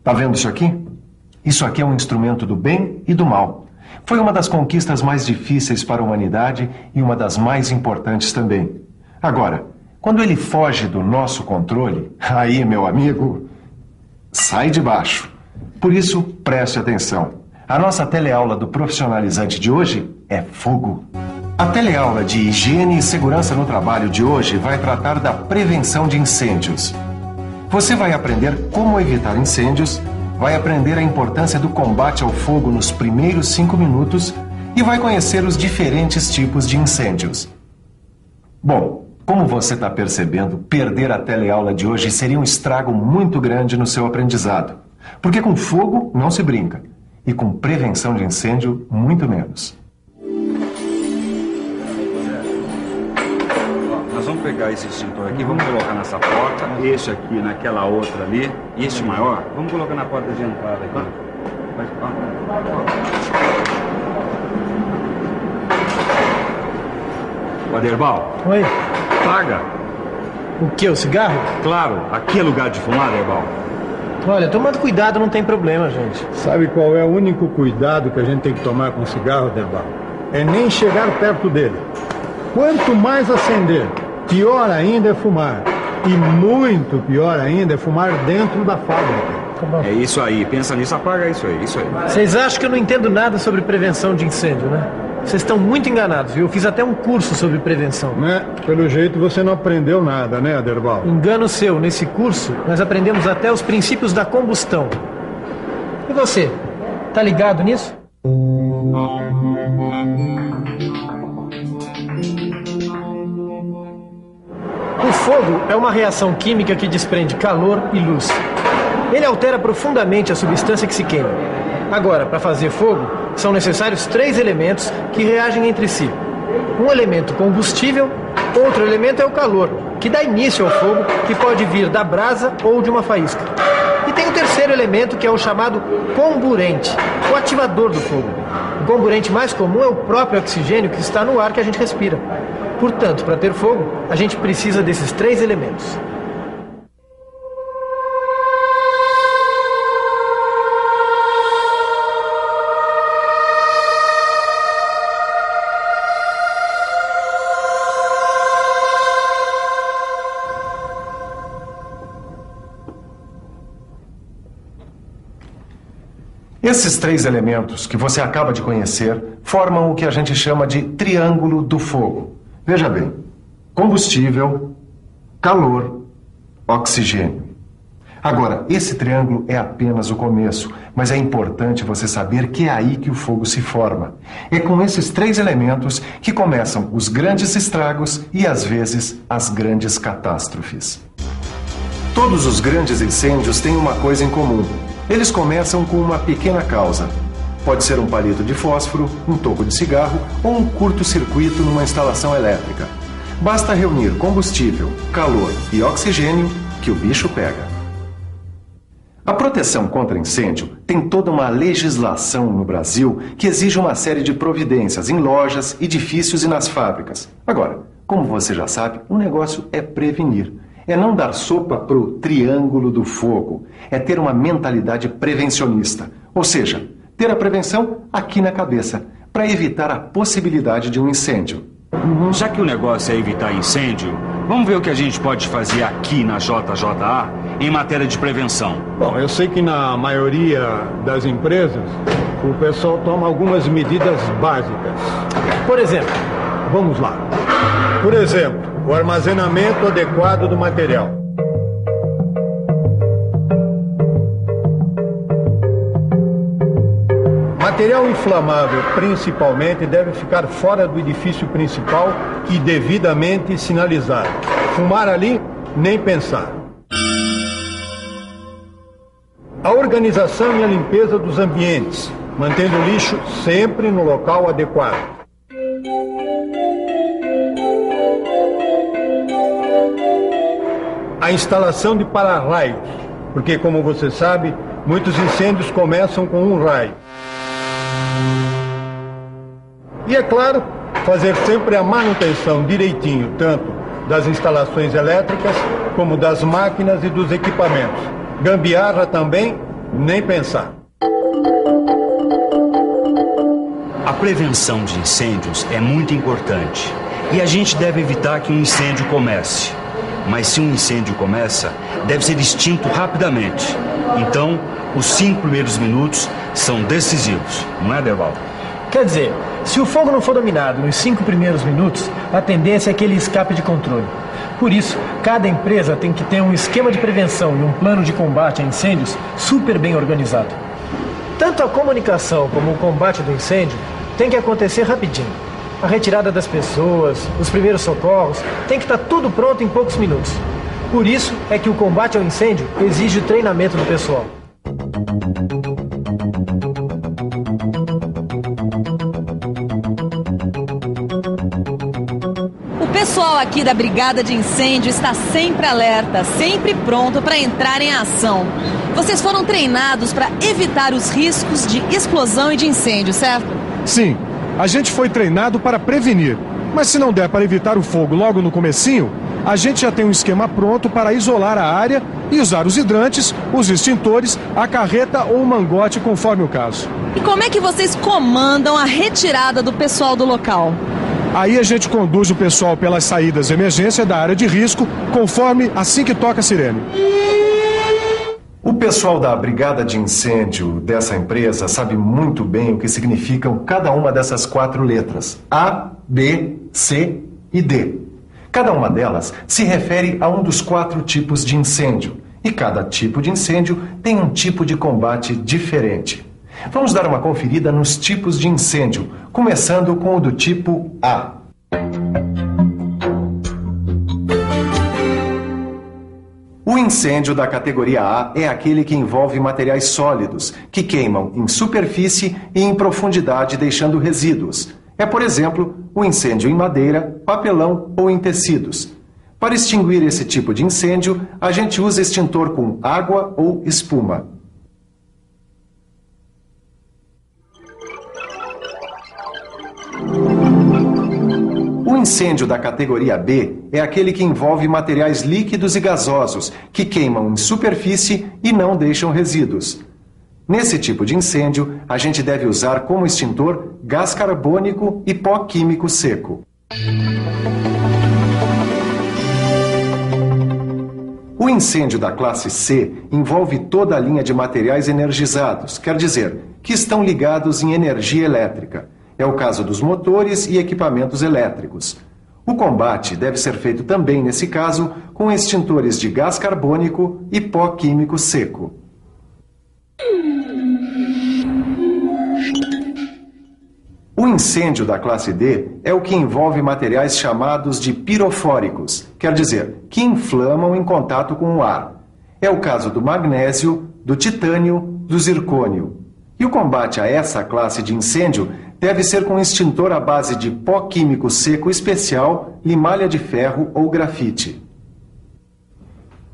Tá vendo isso aqui? Isso aqui é um instrumento do bem e do mal. Foi uma das conquistas mais difíceis para a humanidade e uma das mais importantes também. Agora, quando ele foge do nosso controle, aí, meu amigo, sai de baixo. Por isso, preste atenção. A nossa teleaula do profissionalizante de hoje é fogo. A teleaula de higiene e segurança no trabalho de hoje vai tratar da prevenção de incêndios. Você vai aprender como evitar incêndios, vai aprender a importância do combate ao fogo nos primeiros 5 minutos e vai conhecer os diferentes tipos de incêndios. Bom, como você está percebendo, perder a teleaula de hoje seria um estrago muito grande no seu aprendizado. Porque com fogo não se brinca e com prevenção de incêndio, muito menos. Nós vamos pegar esse extintor aqui, vamos colocar nessa porta, este aqui naquela outra ali, e este maior, vamos colocar na porta de entrada aqui. O Aderbal. Oi. Paga. O que, o cigarro? Claro, aqui é lugar de fumar, Aderbal. Olha, tomando cuidado não tem problema, gente. Sabe qual é o único cuidado que a gente tem que tomar com o cigarro, Aderbal? É nem chegar perto dele. Quanto mais acender, pior ainda é fumar. E muito pior ainda é fumar dentro da fábrica. É isso aí, pensa nisso, apaga isso aí, isso aí. Vocês acham que eu não entendo nada sobre prevenção de incêndio, né? Vocês estão muito enganados, viu? Eu fiz até um curso sobre prevenção. Né? Pelo jeito você não aprendeu nada, né, Aderbal? Engano seu. Nesse curso, nós aprendemos até os princípios da combustão. E você? Tá ligado nisso? O fogo é uma reação química que desprende calor e luz. Ele altera profundamente a substância que se queima. Agora, para fazer fogo, são necessários 3 elementos que reagem entre si. Um elemento combustível, outro elemento é o calor, que dá início ao fogo, que pode vir da brasa ou de uma faísca. E tem o terceiro elemento, que é o chamado comburente, o ativador do fogo. O comburente mais comum é o próprio oxigênio que está no ar que a gente respira. Portanto, para ter fogo, a gente precisa desses 3 elementos. Esses 3 elementos que você acaba de conhecer formam o que a gente chama de triângulo do fogo. Veja bem, combustível, calor, oxigênio. Agora, esse triângulo é apenas o começo, mas é importante você saber que é aí que o fogo se forma. É com esses 3 elementos que começam os grandes estragos e, às vezes, as grandes catástrofes. Todos os grandes incêndios têm uma coisa em comum. Eles começam com uma pequena causa. Pode ser um palito de fósforo, um toco de cigarro ou um curto-circuito numa instalação elétrica. Basta reunir combustível, calor e oxigênio que o bicho pega. A proteção contra incêndio tem toda uma legislação no Brasil que exige uma série de providências em lojas, edifícios e nas fábricas. Agora, como você já sabe, o negócio é prevenir. É não dar sopa pro triângulo do fogo. É ter uma mentalidade prevencionista. Ou seja, ter a prevenção aqui na cabeça, para evitar a possibilidade de um incêndio. Já que o negócio é evitar incêndio, vamos ver o que a gente pode fazer aqui na JJA em matéria de prevenção. Bom, eu sei que na maioria das empresas o pessoal toma algumas medidas básicas. Por exemplo, vamos lá. Por exemplo, o armazenamento adequado do material. Material inflamável, principalmente, deve ficar fora do edifício principal e devidamente sinalizado. Fumar ali, nem pensar. A organização e a limpeza dos ambientes, mantendo o lixo sempre no local adequado. A instalação de para-raios, porque, como você sabe, muitos incêndios começam com um raio. E, é claro, fazer sempre a manutenção direitinho, tanto das instalações elétricas como das máquinas e dos equipamentos. Gambiarra também Nem pensar. A prevenção de incêndios é muito importante e a gente deve evitar que um incêndio comece. Mas se um incêndio começa, deve ser extinto rapidamente. Então, os 5 primeiros minutos são decisivos, não é, Deval? Quer dizer, se o fogo não for dominado nos 5 primeiros minutos, a tendência é que ele escape de controle. Por isso, cada empresa tem que ter um esquema de prevenção e um plano de combate a incêndios super bem organizado. Tanto a comunicação como o combate do incêndio tem que acontecer rapidinho. A retirada das pessoas, os primeiros socorros, tem que estar tudo pronto em poucos minutos. Por isso é que o combate ao incêndio exige treinamento do pessoal. O pessoal aqui da Brigada de Incêndio está sempre alerta, sempre pronto para entrar em ação. Vocês foram treinados para evitar os riscos de explosão e de incêndio, certo? Sim, a gente foi treinado para prevenir. Mas se não der para evitar o fogo logo no comecinho, a gente já tem um esquema pronto para isolar a área e usar os hidrantes, os extintores, a carreta ou o mangote, conforme o caso. E como é que vocês comandam a retirada do pessoal do local? Aí a gente conduz o pessoal pelas saídas de emergência da área de risco, conforme assim que toca a sirene. O pessoal da Brigada de Incêndio dessa empresa sabe muito bem o que significam cada uma dessas 4 letras: A, B, C e D. Cada uma delas se refere a um dos 4 tipos de incêndio, e cada tipo de incêndio tem um tipo de combate diferente. Vamos dar uma conferida nos tipos de incêndio, começando com o do tipo A. O incêndio da categoria A é aquele que envolve materiais sólidos, que queimam em superfície e em profundidade, deixando resíduos. É, por exemplo, o incêndio em madeira, papelão ou em tecidos. Para extinguir esse tipo de incêndio, a gente usa extintor com água ou espuma. O incêndio da categoria B é aquele que envolve materiais líquidos e gasosos, que queimam em superfície e não deixam resíduos. Nesse tipo de incêndio, a gente deve usar como extintor gás carbônico e pó químico seco. O incêndio da classe C envolve toda a linha de materiais energizados, quer dizer, que estão ligados em energia elétrica. É o caso dos motores e equipamentos elétricos. O combate deve ser feito também, nesse caso, com extintores de gás carbônico e pó químico seco. O incêndio da classe D é o que envolve materiais chamados de pirofóricos, quer dizer, que inflamam em contato com o ar. É o caso do magnésio, do titânio, do zircônio. E o combate a essa classe de incêndio deve ser com extintor à base de pó químico seco especial, limalha de ferro ou grafite.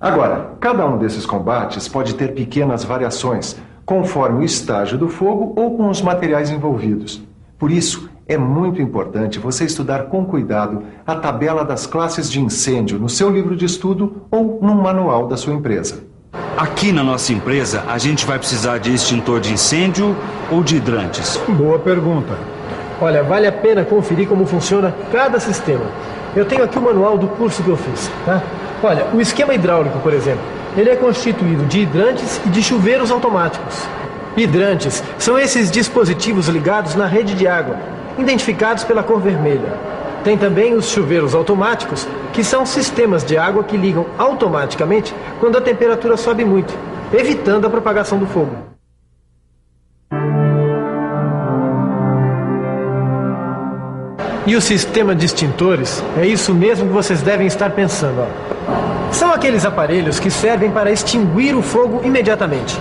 Agora, cada um desses combates pode ter pequenas variações, conforme o estágio do fogo ou com os materiais envolvidos. Por isso, é muito importante você estudar com cuidado a tabela das classes de incêndio no seu livro de estudo ou num manual da sua empresa. Aqui na nossa empresa, a gente vai precisar de extintor de incêndio ou de hidrantes? Boa pergunta. Olha, vale a pena conferir como funciona cada sistema. Eu tenho aqui o manual do curso que eu fiz, tá? Olha, o esquema hidráulico, por exemplo, ele é constituído de hidrantes e de chuveiros automáticos. Hidrantes são esses dispositivos ligados na rede de água, identificados pela cor vermelha. Tem também os chuveiros automáticos, que são sistemas de água que ligam automaticamente quando a temperatura sobe muito, evitando a propagação do fogo. E o sistema de extintores é isso mesmo que vocês devem estar pensando. Ó. São aqueles aparelhos que servem para extinguir o fogo imediatamente.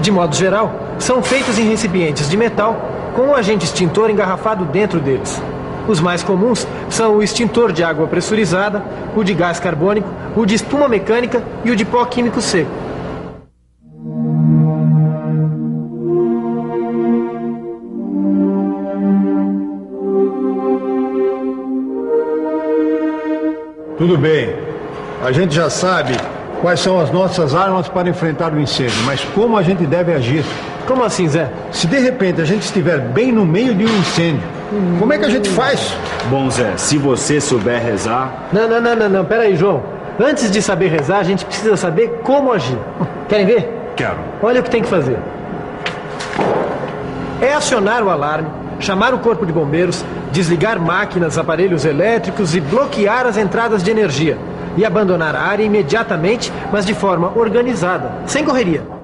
De modo geral, são feitos em recipientes de metal com um agente extintor engarrafado dentro deles. Os mais comuns são o extintor de água pressurizada, o de gás carbônico, o de espuma mecânica e o de pó químico seco. Tudo bem. A gente já sabe quais são as nossas armas para enfrentar o incêndio, mas como a gente deve agir. Como assim, Zé? Se de repente a gente estiver bem no meio de um incêndio, como é que a gente faz? Bom, Zé, se você souber rezar... Não, pera aí, João. Antes de saber rezar, a gente precisa saber como agir. Querem ver? Quero. Olha o que tem que fazer. É acionar o alarme, chamar o corpo de bombeiros, desligar máquinas, aparelhos elétricos e bloquear as entradas de energia. E abandonar a área imediatamente, mas de forma organizada, sem correria.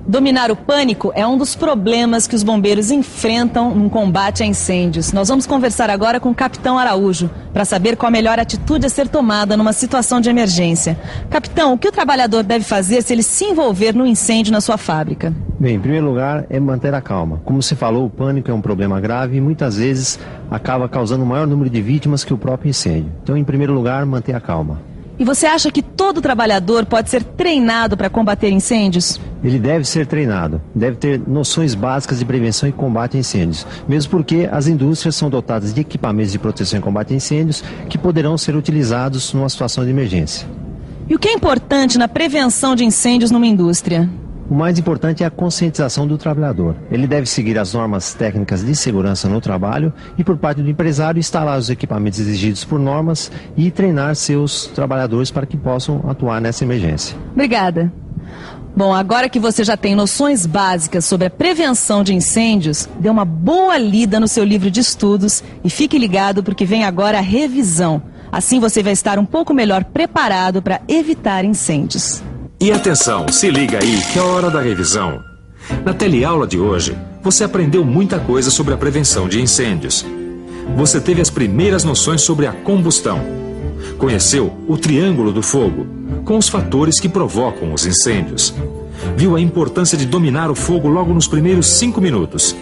Dominar o pânico é um dos problemas que os bombeiros enfrentam no combate a incêndios. Nós vamos conversar agora com o Capitão Araújo para saber qual a melhor atitude a ser tomada numa situação de emergência. Capitão, o que o trabalhador deve fazer se ele se envolver no incêndio na sua fábrica? Bem, em primeiro lugar, é manter a calma. Como você falou, o pânico é um problema grave e muitas vezes acaba causando um maior número de vítimas que o próprio incêndio. Então, em primeiro lugar, manter a calma. E você acha que todo trabalhador pode ser treinado para combater incêndios? Ele deve ser treinado, deve ter noções básicas de prevenção e combate a incêndios, mesmo porque as indústrias são dotadas de equipamentos de proteção e combate a incêndios que poderão ser utilizados numa situação de emergência. E o que é importante na prevenção de incêndios numa indústria? O mais importante é a conscientização do trabalhador. Ele deve seguir as normas técnicas de segurança no trabalho e, por parte do empresário, instalar os equipamentos exigidos por normas e treinar seus trabalhadores para que possam atuar nessa emergência. Obrigada. Bom, agora que você já tem noções básicas sobre a prevenção de incêndios, dê uma boa lida no seu livro de estudos e fique ligado porque vem agora a revisão. Assim você vai estar um pouco melhor preparado para evitar incêndios. E atenção, se liga aí que é a hora da revisão. Na teleaula de hoje, você aprendeu muita coisa sobre a prevenção de incêndios. Você teve as primeiras noções sobre a combustão. Conheceu o triângulo do fogo, com os fatores que provocam os incêndios. Viu a importância de dominar o fogo logo nos primeiros 5 minutos.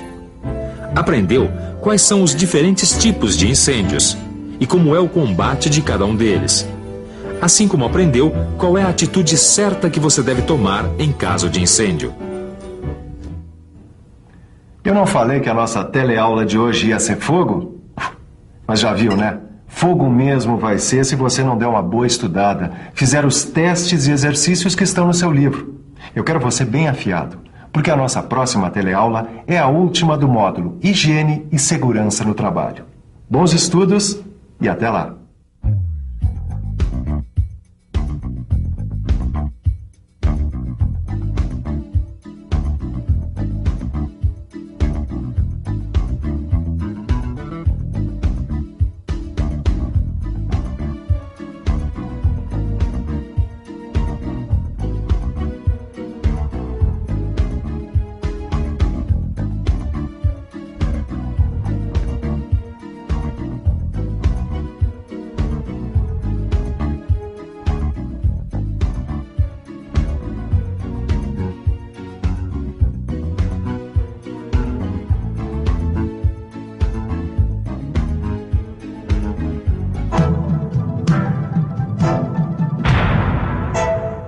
Aprendeu quais são os diferentes tipos de incêndios e como é o combate de cada um deles. Assim como aprendeu qual é a atitude certa que você deve tomar em caso de incêndio. Eu não falei que a nossa teleaula de hoje ia ser fogo? Mas já viu, né? Fogo mesmo vai ser se você não der uma boa estudada, fizer os testes e exercícios que estão no seu livro. Eu quero você bem afiado, porque a nossa próxima teleaula é a última do módulo Higiene e Segurança no Trabalho. Bons estudos e até lá!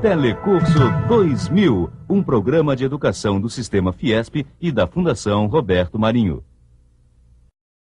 Telecurso 2000, um programa de educação do Sistema Fiesp e da Fundação Roberto Marinho.